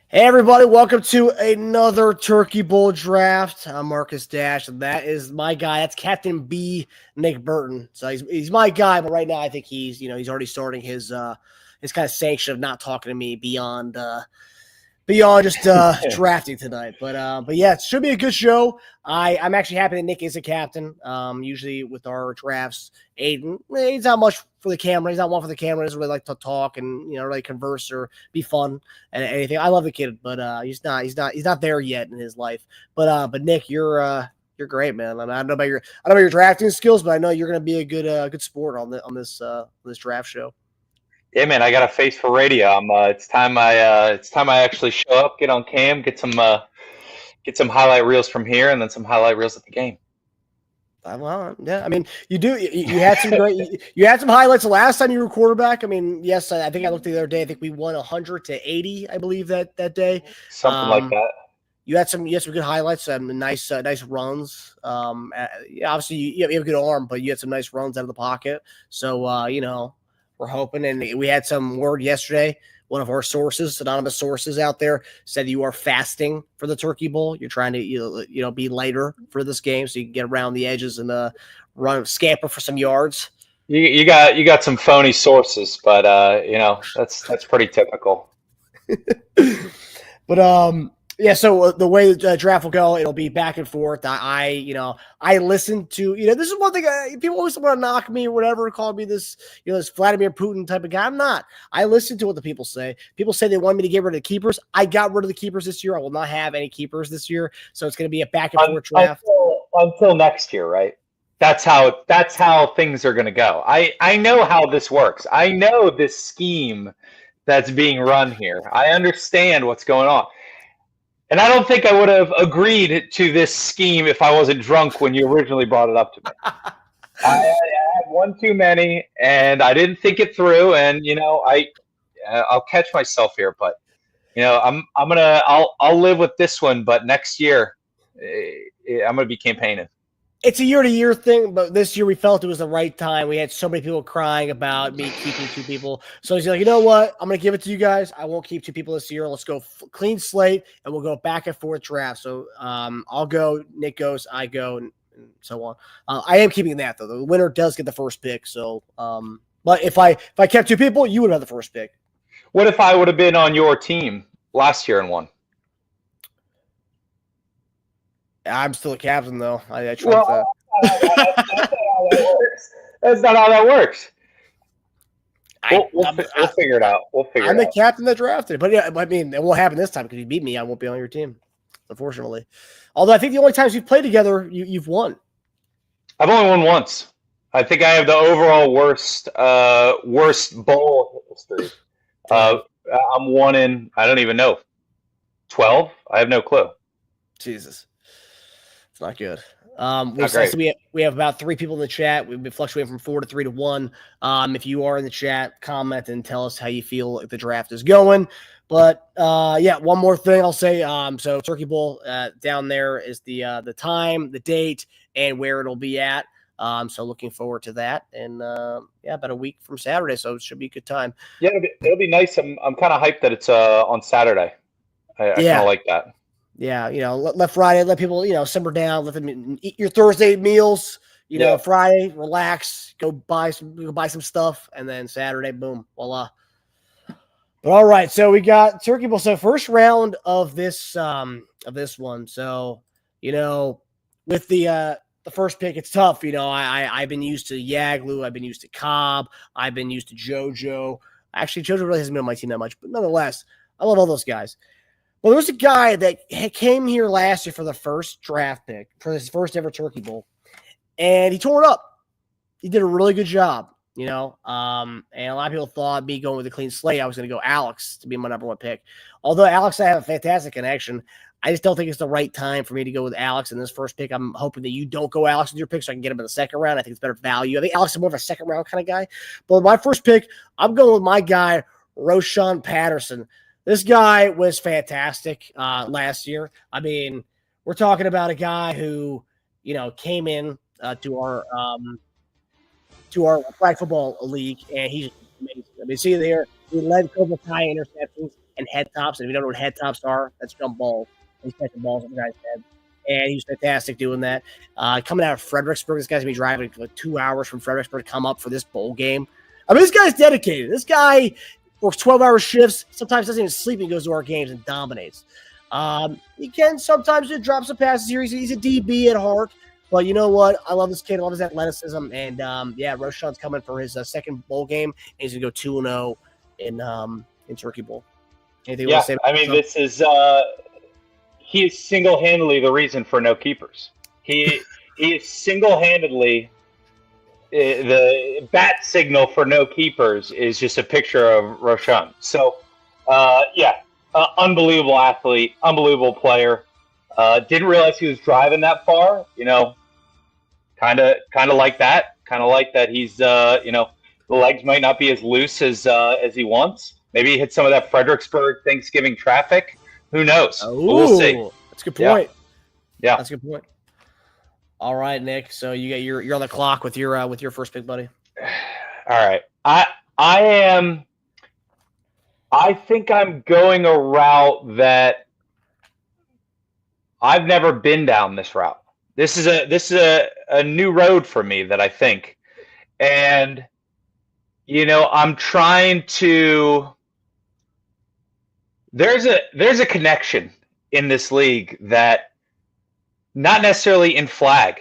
Hey everybody, welcome to another Turkey Bowl draft. I'm Marcus Dash, and that is my guy. That's Captain B, Nick Burton. So he's my guy, but right now I think he's already starting his kind of sanction of not talking to me beyond just drafting tonight. But yeah, it should be a good show. I'm actually happy that Nick is a captain. Usually with our drafts, Aiden, he's not much for the camera. He's not one for the camera. He doesn't really like to talk and really converse or be fun and anything. I love the kid, but he's not there yet in his life. But Nick, you're great, man. I don't know about your drafting skills, but I know you're going to be a good sport on this draft show. Yeah, man, I got a face for radio. It's time I actually show up, get on cam, get some highlight reels from here, and then some highlight reels at the game. Well, yeah. I mean, you had some you had some highlights the last time you were quarterback. I mean, yes, I think I looked the other day. I think we won 100-80, I believe that day. Something like that. You had some good highlights, some nice runs. Obviously you have a good arm, but you had some nice runs out of the pocket. So we're hoping, and we had some word yesterday. One of our sources, anonymous sources out there, said you are fasting for the Turkey Bowl. You're trying to be lighter for this game, so you can get around the edges and scamper for some yards. You got some phony sources, but that's pretty typical. But yeah, so the way the draft will go, it'll be back and forth. I listen to, this is one thing people always want to knock me or whatever, call me this Vladimir Putin type of guy. I'm not. I listen to what the people say. People say they want me to get rid of the keepers. I got rid of the keepers this year. I will not have any keepers this year. So it's going to be a back and forth draft until next year, right? That's how things are going to go. I know how this works. I know this scheme that's being run here. I understand what's going on. And I don't think I would have agreed to this scheme if I wasn't drunk when you originally brought it up to me. I had one too many, and I didn't think it through. And I'll catch myself here, but I'll live with this one. But next year, I'm gonna be campaigning. It's a year-to-year thing, but this year we felt it was the right time. We had so many people crying about me keeping two people. So he's like, you know what? I'm going to give it to you guys. I won't keep two people this year. Let's go clean slate, and we'll go back and forth draft. So I'll go, Nick goes, I go, and so on. I am keeping that, though. The winner does get the first pick. So, but if I kept two people, you would have the first pick. What if I would have been on your team last year and won? I'm still a captain, though. I trust that. That's not how that works. We'll figure it out. I'm the captain that drafted. But yeah, I mean, it won't happen this time because you beat me. I won't be on your team, unfortunately. Although I think the only times we've played together, you've won. I've only won once. I think I have the overall worst bowl history. I'm one in, I don't even know, 12? I have no clue. Jesus. It's not good. We have about 3 people in the chat. We've been fluctuating from 4 to 3 to 1. If you are in the chat, comment and tell us how you feel like the draft is going. But yeah, one more thing I'll say. So Turkey Bowl down there is the time, the date, and where it'll be at. So looking forward to that. And yeah, about a week from Saturday, so it should be a good time. Yeah, it'll be nice. I'm kind of hyped that it's on Saturday. I kind of like that. Yeah, let Friday, let people, simmer down, let them eat your Thursday meals, Friday, relax, go buy some stuff, and then Saturday, boom, voila. But all right, so we got Turkey Bowl. So first round of this one. So, with the first pick, it's tough. I've been used to Yaglu, I've been used to Cobb, I've been used to JoJo. Actually, JoJo really hasn't been on my team that much, but nonetheless, I love all those guys. Well, there's a guy that came here last year for the first draft pick, for his first ever Turkey Bowl, and he tore it up. He did a really good job, and a lot of people thought me going with a clean slate, I was going to go Alex to be my number 1 pick. Although Alex and I have a fantastic connection, I just don't think it's the right time for me to go with Alex in this first pick. I'm hoping that you don't go Alex with your pick so I can get him in the second round. I think it's better value. I think Alex is more of a second round kind of guy. But my first pick, I'm going with my guy, Roshan Patterson. This guy was fantastic last year. I mean, we're talking about a guy who, came in to our flag football league, and he's amazing. I mean, see there, he led Cobra Kai interceptions. and head tops. And if you don't know what head tops are, that's jump balls. He's catching balls on the guy's head. And he was fantastic doing that. Coming out of Fredericksburg, this guy's going to be driving like 2 hours from Fredericksburg to come up for this bowl game. I mean, this guy's dedicated. This guy works 12-hour shifts, sometimes doesn't even sleep and goes to our games and dominates. He can sometimes just drop some passes here. He's a DB at heart. But you know what? I love this kid. I love his athleticism. And, Roshan's coming for his second bowl game. And he's going to go 2-0 in Turkey Bowl. Anything you want to say about this is he is single-handedly the reason for no keepers. He is single-handedly the bat signal for no keepers is just a picture of Roshan. So, unbelievable athlete, unbelievable player. Didn't realize he was driving that far. Kind of like that. Kind of like that. He's the legs might not be as loose as he wants. Maybe he hit some of that Fredericksburg Thanksgiving traffic. Who knows? We'll see. That's a good point. Yeah, that's a good point. All right, Nick. So you're on the clock with your first pick, buddy. All right. I think I'm going a route that I've never been down this route. This is a new road for me that I think. And I'm trying to there's a connection in this league that not necessarily in flag,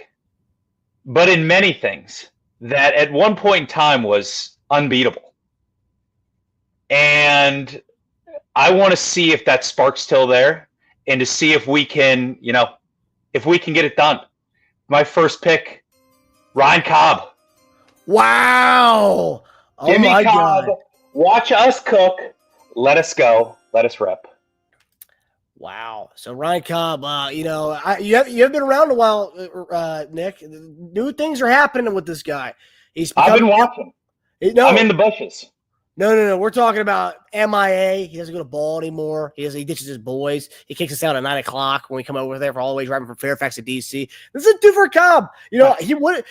but in many things that at one point in time was unbeatable. And I want to see if that spark's still there and to see if we can, if we can get it done. My first pick, Ryan Cobb. Wow. Give me Cobb. God. Watch us cook. Let us go. Let us rep. Wow. So Ryan Cobb, you have been around a while, Nick. New things are happening with this guy. I've been watching. I'm in the bushes. No. We're talking about MIA. He doesn't go to ball anymore. He ditches his boys. He kicks us out at 9 o'clock when we come over there for all the way driving from Fairfax to DC. This is a different Cobb. He would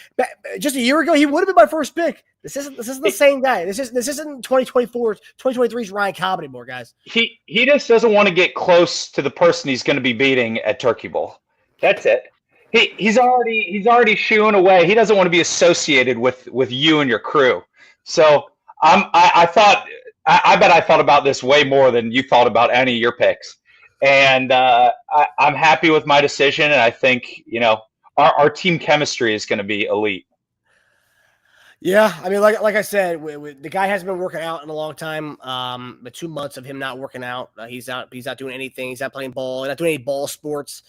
just a year ago. He would have been my first pick. This isn't the same guy. This isn't 2024, 2023's Ryan Cobb anymore, guys. He just doesn't want to get close to the person he's going to be beating at Turkey Bowl. That's it. He's already shooing away. He doesn't want to be associated with you and your crew. So I bet I thought about this way more than you thought about any of your picks. And I'm happy with my decision. And I think, our team chemistry is going to be elite. Yeah, I mean, like I said, the guy hasn't been working out in a long time. But 2 months of him not working out, he's not doing anything. He's not playing ball. He's not doing any ball sports.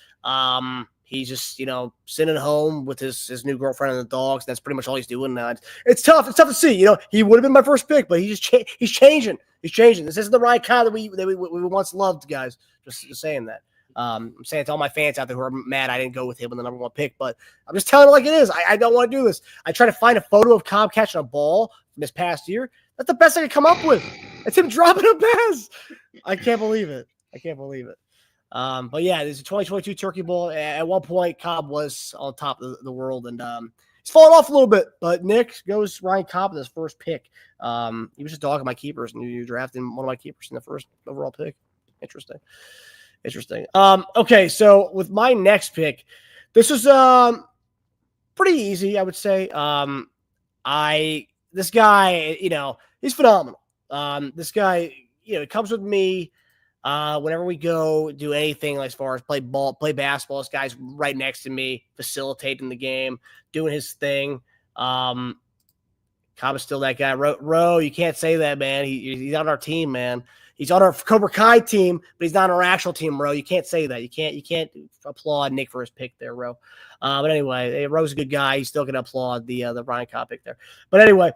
He's just, sitting at home with his new girlfriend and the dogs. That's pretty much all he's doing now. It's tough. It's tough to see. He would have been my first pick, but he's changing. He's changing. This isn't the Ryan Cobb that we once loved, guys. Just saying that. I'm saying to all my fans out there who are mad I didn't go with him in the number one pick, but I'm just telling it like it is. I don't want to do this. I try to find a photo of Cobb catching a ball from this past year. That's the best I could come up with. It's him dropping a pass. I can't believe it. But yeah, there's a 2022 Turkey Bowl. At one point, Cobb was on top of the world, and he's fallen off a little bit. But Nick goes Ryan Cobb in his first pick. He was just dogging my keepers, and you drafting one of my keepers in the first overall pick. Interesting. Okay, so with my next pick, this is pretty easy, I would say. This guy, he's phenomenal. This guy, he comes with me. Whenever we go do anything, like as far as play basketball, this guy's right next to me, facilitating the game, doing his thing. Cobb is still that guy. Ro, you can't say that, man. He's on our team, man. He's on our Cobra Kai team, but he's not on our actual team, Ro. You can't say that. You can't applaud Nick for his pick there, Ro. But anyway, Ro's a good guy. He's still gonna applaud the Ryan Cobb pick there. But anyway.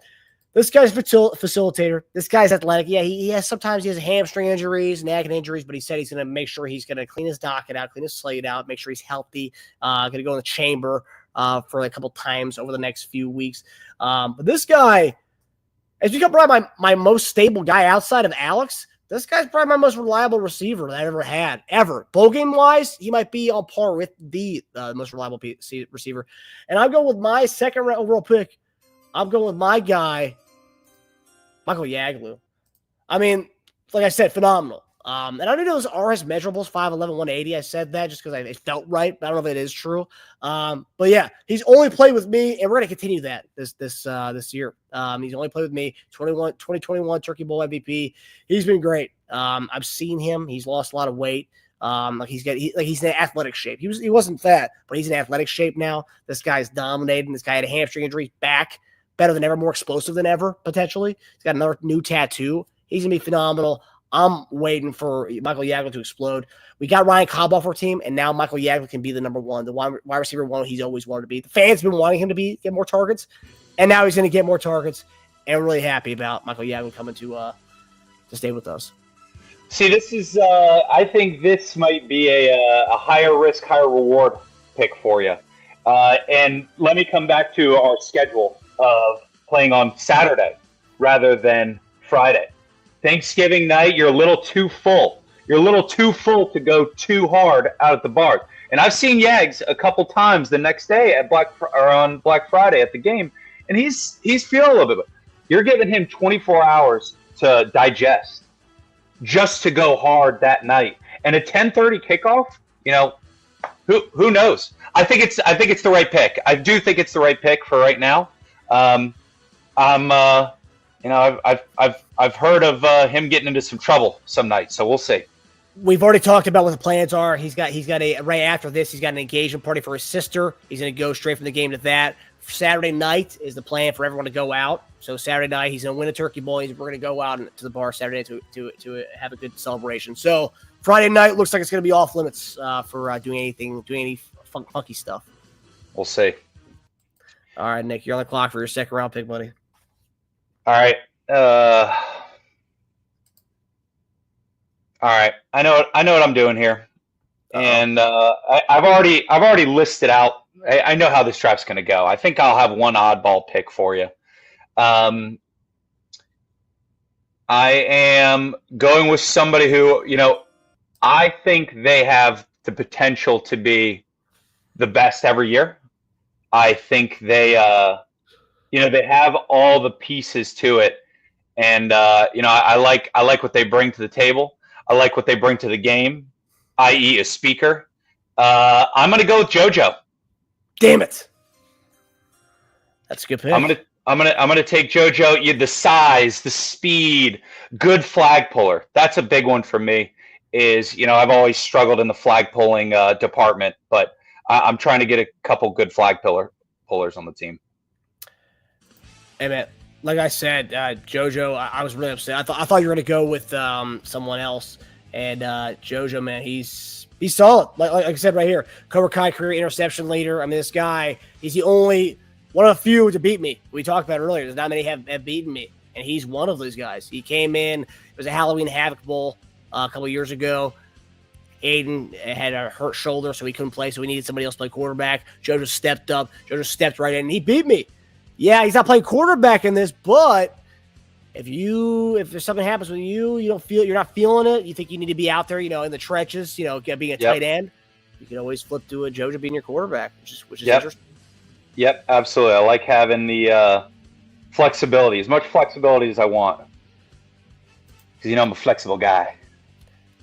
This guy's facilitator. This guy's athletic. Yeah, he has hamstring injuries, nagging injuries, but he said he's going to make sure he's going to clean his docket out, clean his slate out, make sure he's healthy. Going to go in the chamber for a couple times over the next few weeks. But this guy has become probably my most stable guy outside of Alex. This guy's probably my most reliable receiver that I've ever had, ever. Bowl game-wise, he might be on par with the most reliable receiver. And I'm going with my second overall pick. I'm going with my guy, Michael Yaglu. I mean, like I said, phenomenal. And I know those are his measurables, 5'11", 180. I said that just because it felt right, but I don't know if it is true. But yeah, he's only played with me, and we're going to continue that this year. He's only played with me, 2021 Turkey Bowl MVP. He's been great. I've seen him. He's lost a lot of weight. He's in athletic shape. He wasn't fat, but he's in athletic shape now. This guy's dominating. This guy had a hamstring injury, back better than ever, more explosive than ever, potentially. He's got another new tattoo. He's going to be phenomenal. I'm waiting for Michael Yagler to explode. We got Ryan Cobb off our team, and now Michael Yagler can be the number one, the wide receiver one he's always wanted to be. The fans have been wanting him to get more targets, and now he's going to get more targets. And we're really happy about Michael Yagler coming to stay with us. See, this is I think this might be a higher risk, higher reward pick for you. And let me come back to our schedule of playing on Saturday rather than Friday. Thanksgiving night, you're a little too full. You're a little too full to go too hard out at the bar. And I've seen Yags a couple times the next day on Black Friday at the game, and he's feeling a little bit. You're giving him 24 hours to digest, just to go hard that night. And a 10:30 kickoff, who knows? I think it's the right pick. I do think it's the right pick for right now. I've heard of him getting into some trouble some nights, so we'll see. We've already talked about what the plans are. He's got right after this, he's got an engagement party for his sister. He's going to go straight from the game to that. Saturday night is the plan for everyone to go out. So Saturday night, he's going to win a turkey bowl. We're going to go out to the bar Saturday to have a good celebration. So Friday night looks like it's going to be off limits for doing any funky stuff. We'll see. All right, Nick, you're on the clock for your second round pick, buddy. All right. All right. I know what I'm doing here, and I've already listed out. I know how this draft's going to go. I think I'll have one oddball pick for you. I am going with somebody who, I think they have the potential to be the best every year. I think they have all the pieces to it, and I like what they bring to the table. I like what they bring to the game, i.e., a speaker. I'm going to go with JoJo. Damn it! That's a good pick. I'm gonna take JoJo. The size, the speed, good flag puller. That's a big one for me. I've always struggled in the flag pulling department, but I'm trying to get a couple good flag pullers on the team. Hey man, like I said, JoJo, I was really upset. I thought you were gonna go with someone else, and JoJo, man, he's solid. Like I said right here, Cobra Kai career interception leader. I mean, this guy, he's the only one of the few to beat me. We talked about it earlier. There's not many have beaten me, and he's one of those guys. He came in. It was a Halloween Havoc Bowl a couple of years ago. Aiden had a hurt shoulder, so he couldn't play, so we needed somebody else to play quarterback. JoJo stepped up. JoJo stepped right in, and he beat me. Yeah, he's not playing quarterback in this, but if there's something happens with you're not feeling it, you think you need to be out there, in the trenches, being a tight end, you can always flip to a JoJo being your quarterback, which is interesting. Yep, absolutely. I like having the flexibility, as much flexibility as I want, because I'm a flexible guy.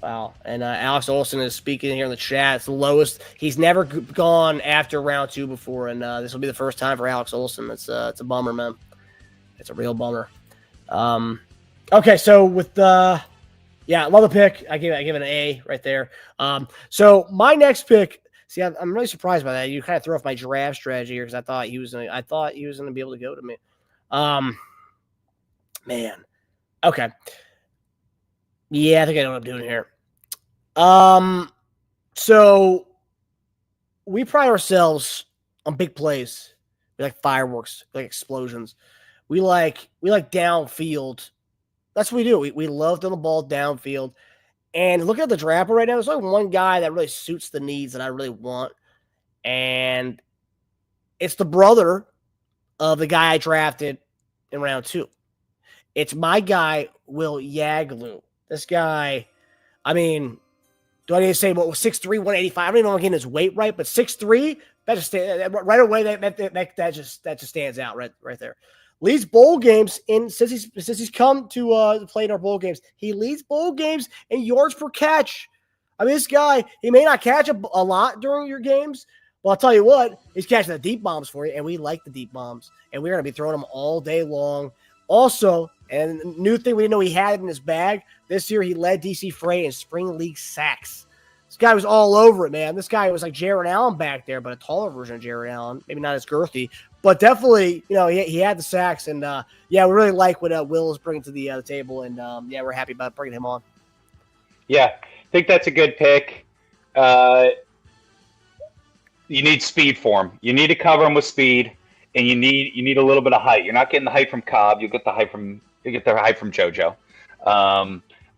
Wow. And Alex Olson is speaking here in the chat. It's the lowest. He's never gone after round 2 before, and this will be the first time for Alex Olson. It's a bummer, man. It's a real bummer. Okay, so with I love the pick. I give it an A right there. So my next pick. See, I'm really surprised by that. You kind of threw off my draft strategy here because I thought he was gonna be able to go to me. Man. Okay. Yeah, I think I know what I'm doing here. So we pride ourselves on big plays. We like fireworks, we like explosions. We like downfield. That's what we do. We love throwing the ball downfield. And looking at the draft right now, there's only one guy that really suits the needs that I really want. And it's the brother of the guy I drafted in round 2. It's my guy, Will Yaglu. This guy, I mean, do I need to say what was 6'3", 185? I don't even know if I'm getting his weight right, but 6'3", that just right away that just stands out right there. leads bowl games since he's come to play in our bowl games. He leads bowl games in yards per catch. I mean, this guy, he may not catch a lot during your games, but I'll tell you what, he's catching the deep bombs for you, and we like the deep bombs, and we're going to be throwing them all day long. Also, and a new thing we didn't know he had in his bag, this year he led DC Freight in spring league sacks. This guy was all over it, man. This guy was like Jared Allen back there, but a taller version of Jared Allen. Maybe not as girthy, but definitely, he had the sacks. And, we really like what Will is bringing to the table. And, we're happy about bringing him on. Yeah, I think that's a good pick. You need speed for him. You need to cover him with speed, and you need a little bit of height. You're not getting the height from Cobb. You get the height from JoJo.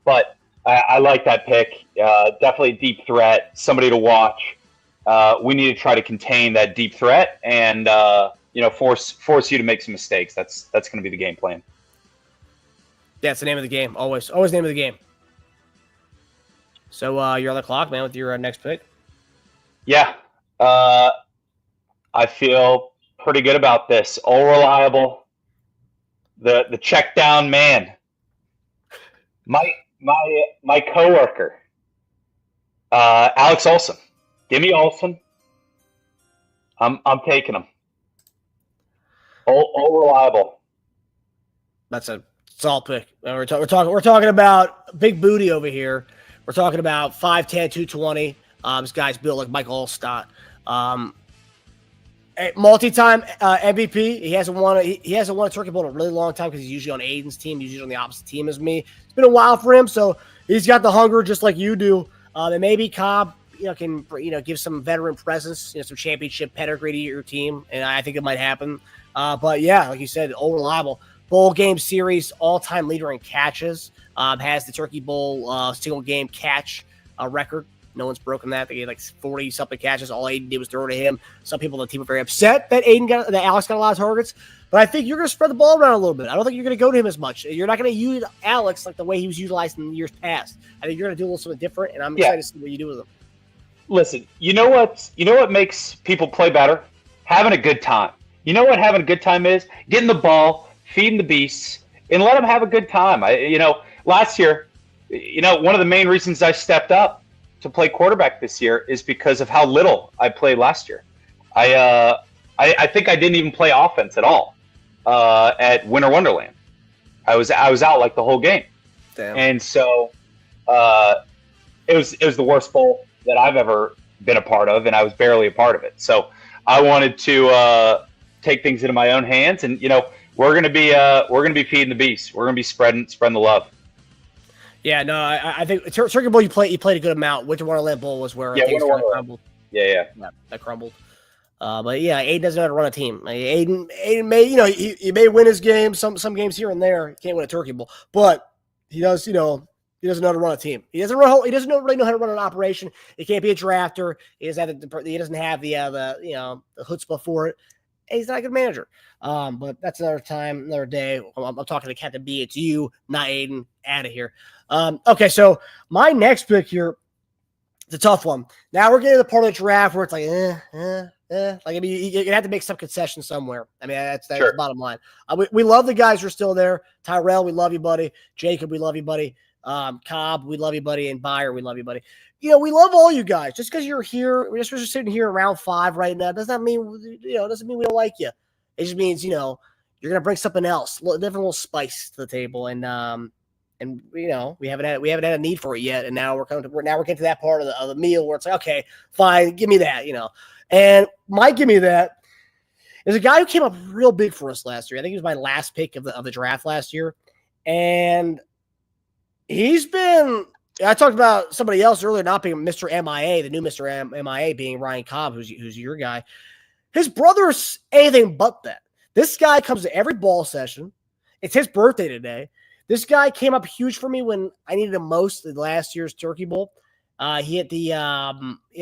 But I like that pick. Definitely a deep threat, somebody to watch. We need to try to contain that deep threat and force you to make some mistakes. That's going to be the game plan. Yeah, it's the name of the game. Always name of the game. So you're on the clock, man, with your next pick. Yeah, I feel pretty good about this. All reliable, the check down man. My coworker, Alex Olson. Give me Olson. I'm taking him. All reliable. That's a solid pick. We're talking about big booty over here. We're talking about 5'10", 220. This guy's built like Michael Allstott. Multi-time MVP. He hasn't won a Turkey Bowl in a really long time because he's usually on Aiden's team. He's usually on the opposite team as me. It's been a while for him, so he's got the hunger just like you do. And maybe Cobb, can give some veteran presence, some championship pedigree to your team, and I think it might happen. But yeah, like you said, all reliable. Bowl game series all-time leader in catches. Has the Turkey Bowl single game catch record. No one's broken that. They gave like 40-something catches. All Aiden did was throw to him. Some people on the team are very upset that Alex got a lot of targets. But I think you're going to spread the ball around a little bit. I don't think you're going to go to him as much. You're not going to use Alex like the way he was utilized in years past. I think you're going to do a little something different, and I'm excited to see what you do with him. Listen, you know what makes people play better? Having a good time. You know what having a good time is? Getting the ball, feeding the beasts, and let them have a good time. Last year, one of the main reasons I stepped up to play quarterback this year is because of how little I played last year. I think I didn't even play offense at all at Winter Wonderland. I was out like the whole game. Damn. And so it was the worst bowl that I've ever been a part of, and I was barely a part of it. So I wanted to take things into my own hands, and we're gonna be feeding the beast. We're gonna be spreading the love. Yeah, no, I think Turkey Bowl you played a good amount. Winter Wonderland Bowl was where things kind of crumbled. Yeah, that crumbled. But yeah, Aiden doesn't know how to run a team. Like, Aiden may he may win his games, some games here and there. He can't win a Turkey Bowl, but he does. He doesn't know how to run a team. He doesn't really know how to run an operation. He can't be a drafter. He doesn't have the chutzpah for it. And he's not a good manager. But that's another time, another day. I'm talking to Captain B. It's you, not Aiden. Out of here. Okay, so my next pick here, it's a tough one. Now we're getting to the part of the draft where it's like, Like, I mean, you have to make some concessions somewhere. I mean, that's sure. The bottom line. We love the guys who are still there. Tyrell, we love you, buddy. Jacob, we love you, buddy. Cobb, we love you, buddy. And Byer, we love you, buddy. We love all you guys. Just because you're here, we're just sitting here around 5 right now, does not mean, doesn't mean we don't like you. It just means, you're going to bring something else, different little spice to the table. And we haven't had a need for it yet. And now we're getting to that part of the meal where it's like, okay, fine, give me that, And my give me that is a guy who came up real big for us last year. I think he was my last pick of the draft last year. And he's been, I talked about somebody else earlier not being Mr. MIA, the new Mr. MIA being Ryan Cobb, who's your guy. His brother's anything but that. This guy comes to every ball session. It's his birthday today. This guy came up huge for me when I needed him most in last year's Turkey Bowl. He had the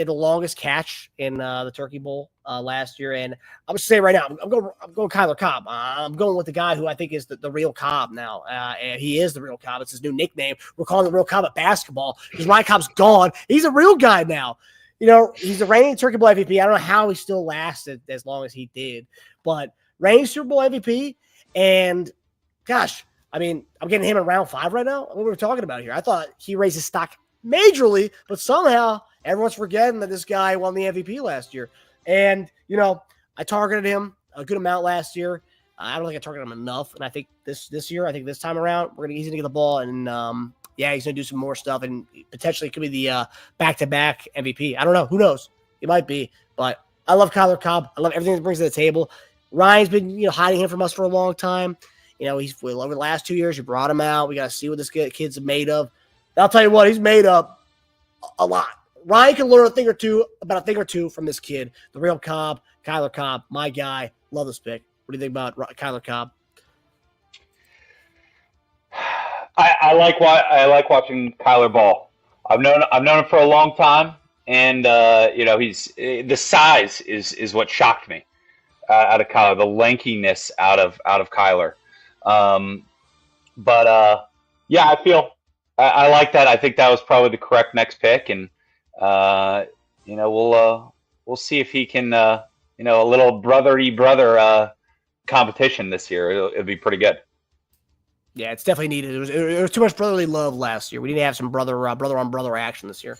longest catch in the Turkey Bowl last year, and I'm just saying right now, I'm going Kyler Cobb. I'm going with the guy who I think is the real Cobb now, and he is the real Cobb. It's his new nickname. We're calling him the real Cobb at basketball because Ryan Cobb's gone. He's a real guy now. He's the reigning Turkey Bowl MVP. I don't know how he still lasted as long as he did, but reigning Super Bowl MVP. And gosh, I mean, I'm getting him in round 5 right now. What we were talking about here. I thought he raised his stock majorly, but somehow everyone's forgetting that this guy won the MVP last year. And, I targeted him a good amount last year. I don't think I targeted him enough. And I think this year, this time around, he's going to get the ball. And, he's going to do some more stuff. And potentially it could be the back-to-back MVP. I don't know. Who knows? It might be. But I love Kyler Cobb. I love everything that brings to the table. Ryan's been, hiding him from us for a long time. He's over the last 2 years. You brought him out. We got to see what this kid's made of. And I'll tell you what, he's made up a lot. Ryan can learn about a thing or two from this kid. The real Cobb, Kyler Cobb, my guy. Love this pick. What do you think about Kyler Cobb? I like watching Kyler ball. I've known him for a long time, and he's the size is what shocked me out of Kyler, the lankiness out of Kyler. I like that. I think that was probably the correct next pick, and we'll see if he can a little brother competition this year. It'll be pretty good. Yeah, it's definitely needed. It was too much brotherly love last year. We need to have some brother on brother action this year.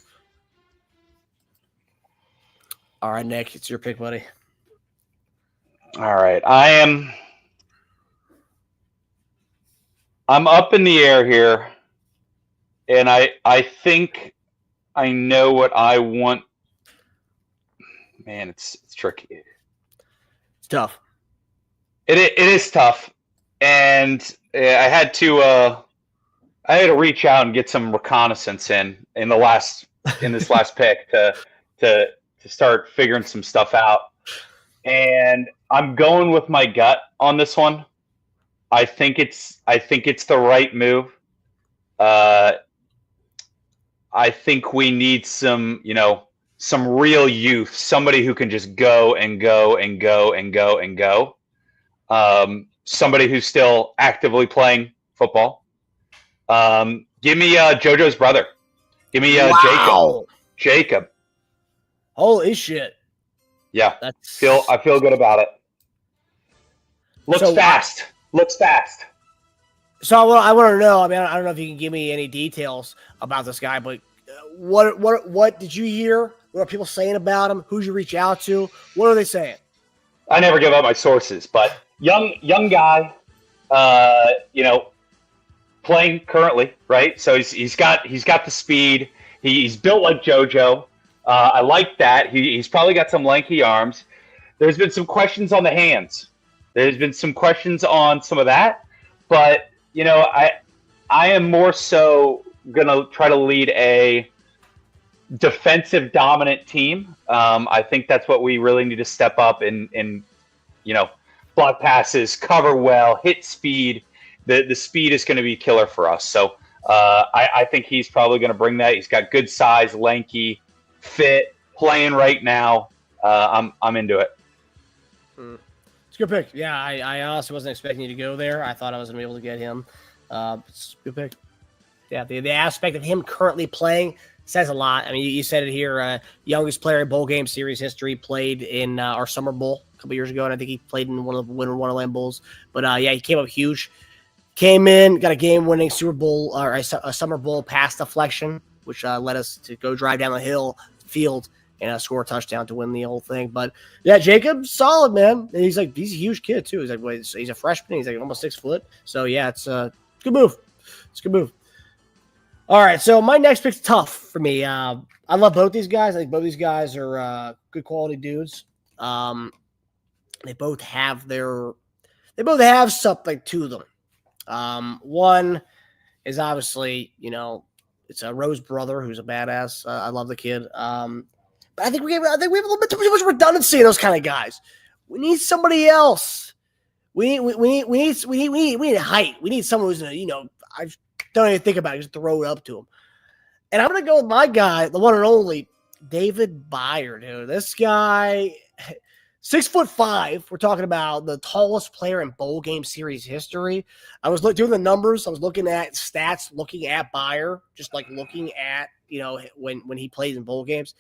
All right, Nick, it's your pick, buddy. All right, I'm up in the air here, and I think I know what I want. Man, it's tricky. It's tough. It is tough, and I had to reach out and get some reconnaissance in this last pick to start figuring some stuff out. And I'm going with my gut on this one. I think it's the right move. I think we need some real youth, somebody who can just go and go and go and go and go. Somebody who's still actively playing football. Give me JoJo's brother. Give me Jacob. Holy shit! Yeah, I feel good about it. Looks fast. So I want to know. I mean, I don't know if you can give me any details about this guy, but what did you hear? What are people saying about him? Who'd you reach out to? What are they saying? I never give up my sources, but young guy, playing currently, right? So he's got the speed. He's built like JoJo. I like that. He's probably got some lanky arms. There's been some questions on the hands. There's been some questions on some of that, but I am more so gonna try to lead a defensive dominant team. I think that's what we really need to step up and block passes, cover well, hit speed. The speed is going to be killer for us. So I think he's probably going to bring that. He's got good size, lanky, fit, playing right now. I'm into it. It's a good pick. Yeah, I honestly wasn't expecting you to go there. I thought I was going to be able to get him. It's a good pick. Yeah, the aspect of him currently playing says a lot. I mean, you said it here. Youngest player in bowl game series history, played in our Summer Bowl a couple years ago, and I think he played in one of the Winter Wonderland Bowls. But he came up huge. Came in, got a game-winning Super Bowl or a Summer Bowl pass deflection, which led us to go drive down the field and score a touchdown to win the whole thing. But yeah, Jacob's solid, man. And he's a huge kid too. He's a freshman. He's like almost 6 foot. So yeah, it's a good move. It's a good move. All right, so my next pick's tough for me. I love both these guys. I think both these guys are good quality dudes. They both have something to them. One is obviously, it's a Rose brother who's a badass. I love the kid. But I think we have a little bit too much redundancy in those kind of guys. We need somebody else. We need height. We need someone who's I don't even think about it. Just throw it up to him. And I'm gonna go with my guy, the one and only David Byer, dude. This guy, 6'5". We're talking about the tallest player in bowl game series history. I was doing the numbers. I was looking at stats, looking at Byer, just like looking at when he plays in bowl games.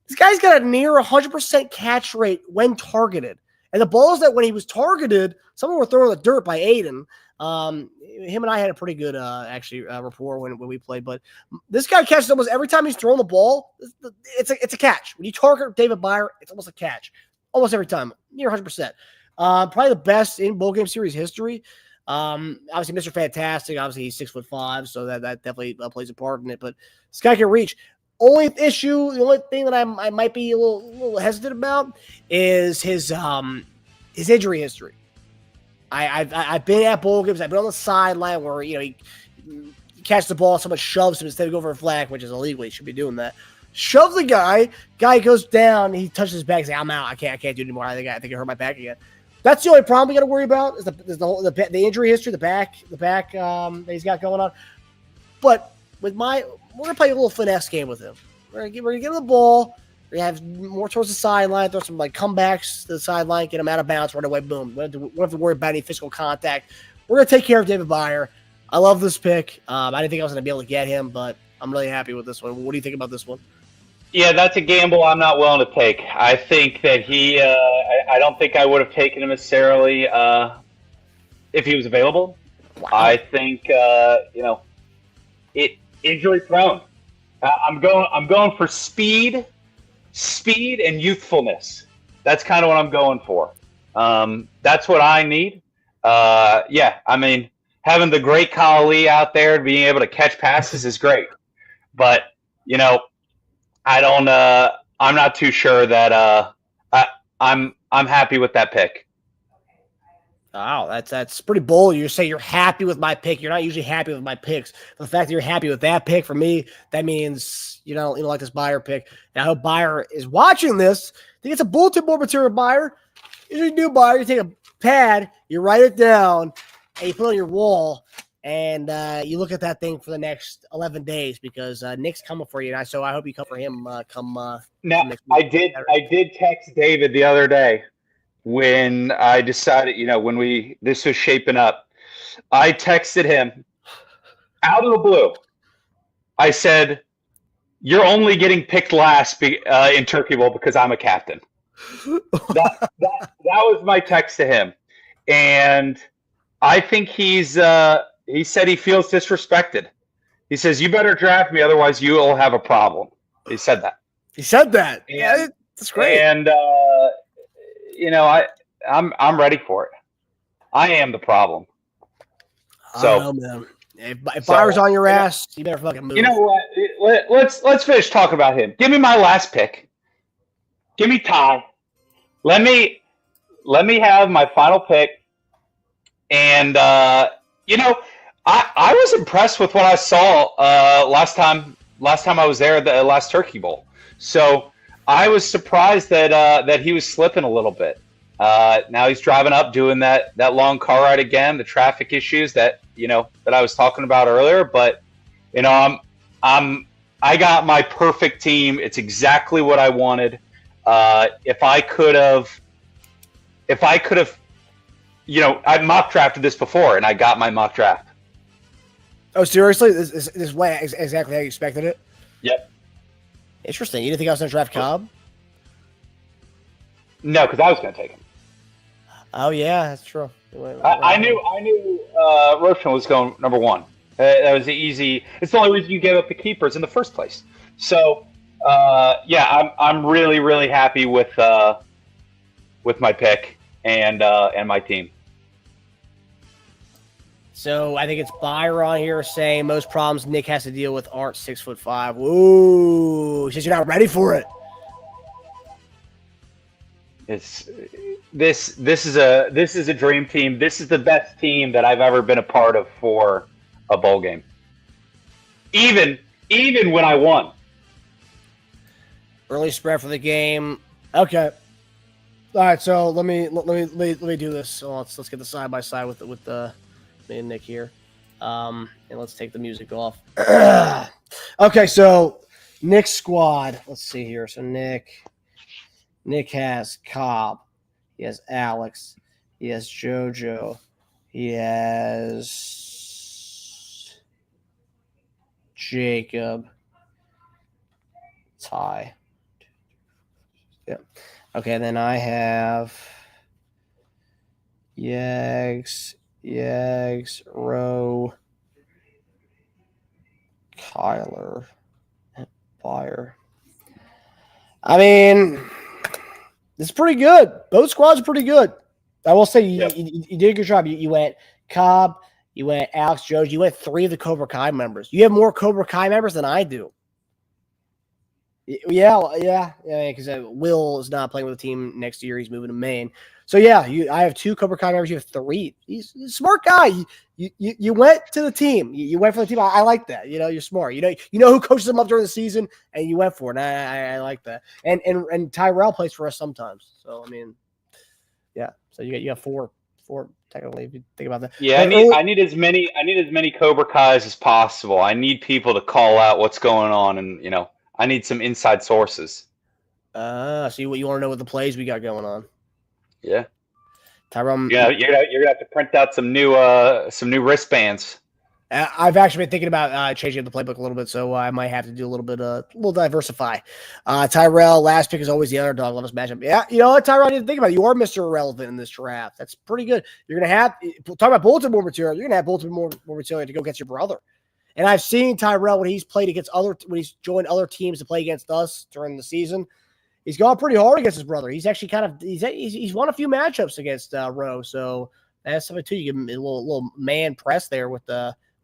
This guy's got a near 100% catch rate when targeted. And the balls that when he was targeted, someone were throwing the dirt by Aiden. Him and I had a pretty good rapport when we played. But this guy catches almost every time he's throwing the ball. It's a catch. When you target David Byer, it's almost a catch. Almost every time, near 100%. Probably the best in bowl game series history. Obviously, Mr. Fantastic. Obviously, he's 6'5", so that definitely plays a part in it. But this guy can reach. The only thing that I might be a little hesitant about is his injury history. I've been at bowl games. I've been on the sideline where he catches the ball, someone shoves him instead of go for a flag, which is illegal. He should be doing that. Shove the guy goes down. He touches his back. He's like, I'm out. I can't do it anymore. I think I hurt my back again. That's the only problem we got to worry about is the injury history, the back that he's got going on. But we're gonna play a little finesse game with him. We're gonna give him the ball. We're gonna have more towards the sideline, throw some comebacks to the sideline, get him out of bounds right away. Boom. We don't have to worry about any physical contact. We're gonna take care of David Byer. I love this pick. I didn't think I was gonna be able to get him, but I'm really happy with this one. What do you think about this one? Yeah, that's a gamble I'm not willing to take. I think that I don't think I would have taken him necessarily if he was available. Wow. I think injury prone. I'm going for speed and youthfulness. That's kind of what I'm going for. That's what I need. I mean, having the great Kali out there and being able to catch passes is great, but I don't. I'm not too sure that I'm happy with that pick. Wow, that's pretty bold. You say you're happy with my pick. You're not usually happy with my picks. The fact that you're happy with that pick, for me, that means you don't like this Byer pick. And I hope Byer is watching this. I think it's a bulletin board material, Byer. Usually do, Byer. You take a pad, you write it down, and you put it on your wall, and you look at that thing for the next 11 days because Nick's coming for you. So I hope you come for him. Now, I did text David the other day. When I decided, when this was shaping up, I texted him out of the blue. I said, "You're only getting picked last in Turkey Bowl because I'm a captain." That was my text to him, and I think he said he feels disrespected. He says, "You better draft me, otherwise you will have a problem." He said that. Yeah, that's great. And I'm ready for it. I am the problem. So, I don't know, man. If Byer's on your ass, you better fucking move. You know what? Let's finish talking about him. Give me my last pick. Give me Ty. Let me have my final pick. And I was impressed with what I saw last time I was there, the last Turkey Bowl. So I was surprised that he was slipping a little bit. Now he's driving up, doing that long car ride again. The traffic issues that I was talking about earlier. But I got my perfect team. It's exactly what I wanted. If I could have, I mock drafted this before, and I got my mock draft. Oh, seriously? This is exactly how you expected it? Yep. Interesting. You didn't think I was going to draft Cobb? No, because I was going to take him. Oh yeah, that's true. I knew Roshan was going number one. That was easy. It's the only reason you gave up the keepers in the first place. So I'm really, really happy with my pick and my team. So I think it's Byron here saying most problems Nick has to deal with aren't 6'5". Ooh, he says you're not ready for it. This is a dream team. This is the best team that I've ever been a part of for a bowl game. Even when I won. Early spread for the game. Okay. All right. So let me do this. So let's get the side by side with me and Nick here, and let's take the music off. Okay. So Nick's squad. Let's see here. So Nick has Cobb. He has Alex. He has JoJo. He has Jacob. Ty. Yeah. Okay, then I have Yags, Rowe, Kyler, Fire. I mean, it's pretty good. Both squads are pretty good. I will say you did a good job. You went Cobb, you went Alex Jones, you went 3 of the Cobra Kai members. You have more Cobra Kai members than I do. Yeah, because Will is not playing with the team next year. He's moving to Maine. So yeah, I have 2 Cobra Kai members. You have 3. He's a smart guy. You went to the team. You went for the team. I like that. You're smart. You know who coaches them up during the season, and you went for it. I like that. And Tyrell plays for us sometimes. So I mean, yeah. So you have 4 technically if you think about that. Yeah, I need as many Cobra Kais as possible. I need people to call out what's going on, and I need some inside sources. So you want to know what the plays we got going on? Yeah. Tyrone. Yeah, you're gonna have to print out some new wristbands. I've actually been thinking about changing the playbook a little bit, so I might have to do a little diversify. Tyrell, last pick is always the underdog. Let us match up. Yeah, you know what, Tyrell, I didn't think about it. You are Mr. Irrelevant in this draft. That's pretty good. You're going to have, talk about bulletin board material, you're going to have bulletin board material to go against your brother. And I've seen Tyrell when he's played against when he's joined other teams to play against us during the season. He's gone pretty hard against his brother. He's actually he's won a few matchups against Rowe. So that's something too. You give him a little man press there with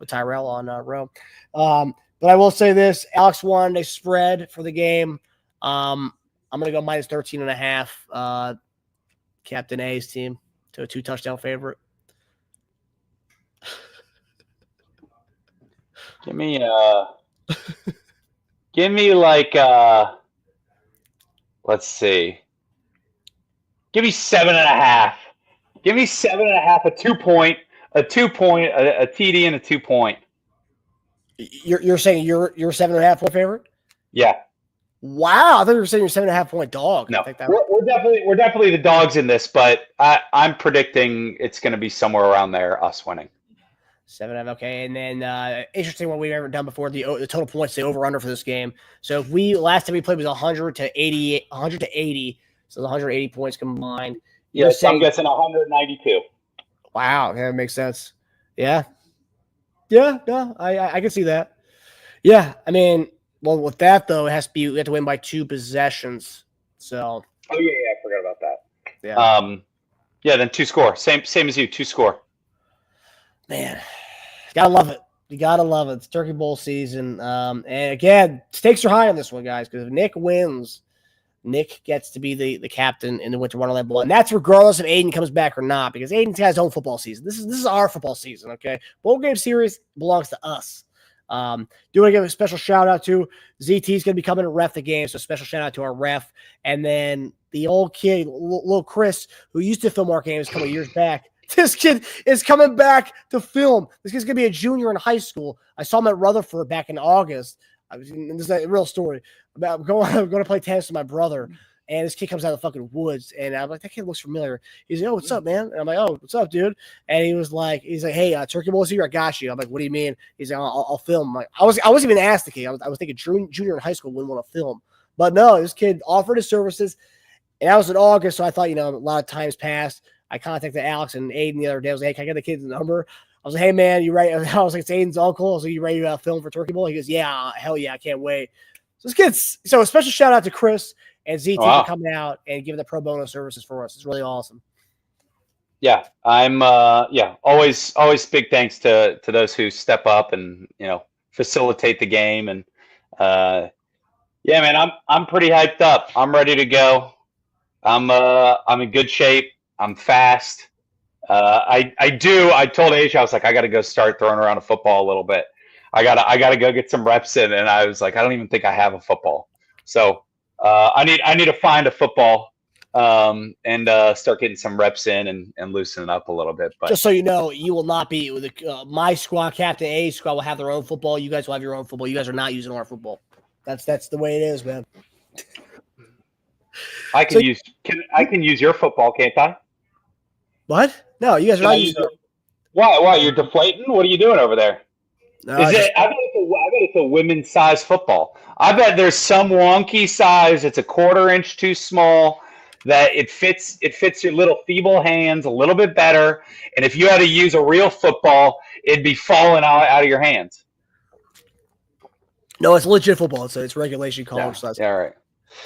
Tyrell on Rowe. But I will say this: Alex won a spread for the game. I'm going to go minus 13.5. Captain A's team to a 2-touchdown favorite. Give me like let's see. Give me 7.5. Give me 7.5, a 2-point, a TD and a 2-point. You're saying you're 7.5 point favorite? Yeah. Wow, I thought you were saying you're 7.5 point dog. No, we're definitely the dogs in this, but I'm predicting it's going to be somewhere around there, us winning. 7.5, okay. And then interesting one we've ever done before, the total points, the over-under for this game. So if last time we played was 100 to 80, so the 180 points combined. Yeah, so I'm guessing 192. Wow, yeah, that makes sense. Yeah. Yeah, no, I can see that. Yeah, I mean, well, with that, though, we have to win by 2 possessions. So. Oh, yeah, I forgot about that. Yeah. Yeah, then 2 score. Same as you, 2 score. Man, gotta love it. You gotta love it. It's Turkey Bowl season. And again, stakes are high on this one, guys, because if Nick wins, Nick gets to be the captain in the Winter Wonderland Bowl. And that's regardless if Aiden comes back or not, because Aiden's got his own football season. This is our football season, okay? Bowl game series belongs to us. Do want to give a special shout out to ZT's going to be coming to ref the game, so special shout out to our ref. And then the old kid, little Chris, who used to film our games a couple of years back. This kid is coming back to film. This kid's going to be a junior in high school. I saw him at Rutherford back in August. This is a real story. I'm going to play tennis with my brother, and this kid comes out of the fucking woods, and I'm like, that kid looks familiar. He's like, oh, what's up, man? And I'm like, oh, what's up, dude? And he's like, hey, Turkey Bowl's here. I got you. I'm like, what do you mean? He's like, I'll film. I'm like, I wasn't even asked the kid. I was thinking junior in high school wouldn't want to film, but no, this kid offered his services, and that was in August, so I thought, a lot of times passed. I contacted Alex and Aiden the other day. I was like, hey, can I get the kid's number? I was like, hey, man, you ready? I was like, it's Aiden's uncle. I was like, you ready to film for Turkey Bowl? He goes, yeah, hell yeah, I can't wait. So a special shout out to Chris and ZT for coming out and giving the pro bono services for us. It's really awesome. Yeah, I'm always big thanks to those who step up and facilitate the game, and yeah, man, I'm pretty hyped up. I'm ready to go. I'm in good shape. I'm fast. I told Asia, I was like, I got to go start throwing around a football a little bit. I gotta go get some reps in, and I was like, I don't even think I have a football. So I need to find a football and start getting some reps in and loosen it up a little bit. But just so you know, you will not be with my squad. Captain A's squad will have their own football. You guys will have your own football. You guys are not using our football. That's the way it is, man. I can use your football, can't I? What? No, you guys are not using. Why? You're deflating? What are you doing over there? No, I bet it's a women's size football. I bet there's some wonky size. It's a 1/4 inch too small. that it fits your little feeble hands a little bit better. And if you had to use a real football, it'd be falling out of your hands. No, it's legit football. It's regulation college size. Yeah, right.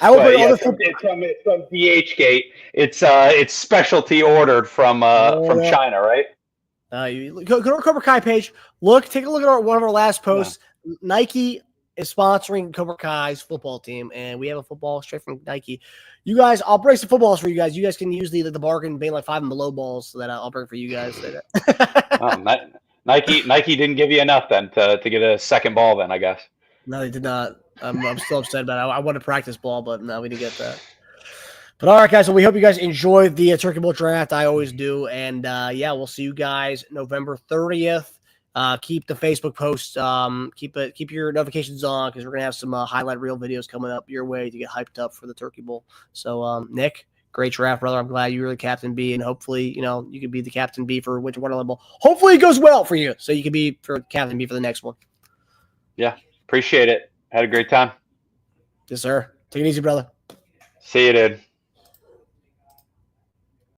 I will bring it's from DHgate. It's specialty ordered from China, right? Go to our Cobra Kai page. Take a look at one of our last posts. Yeah. Nike is sponsoring Cobra Kai's football team, and we have a football straight from Nike. You guys, I'll bring some footballs for you guys. You guys can use the bargain being like 5 and below balls that I'll bring for you guys. Nike didn't give you enough then to get a second ball then, I guess. No, they did not. I'm still upset about it. I wanted to practice ball, but no, we didn't get that. But all right, guys. So we hope you guys enjoyed the Turkey Bowl draft. I always do. And we'll see you guys November 30th. Keep the Facebook posts. Keep your notifications on because we're gonna have some highlight reel videos coming up your way to get hyped up for the Turkey Bowl. So Nick, great draft, brother. I'm glad you were the captain B, and hopefully you can be the captain B for Winter Wonderland Bowl. Hopefully it goes well for you, so you can be for captain B for the next one. Yeah, appreciate it. Had a great time. Yes, sir. Take it easy, brother. See you, dude.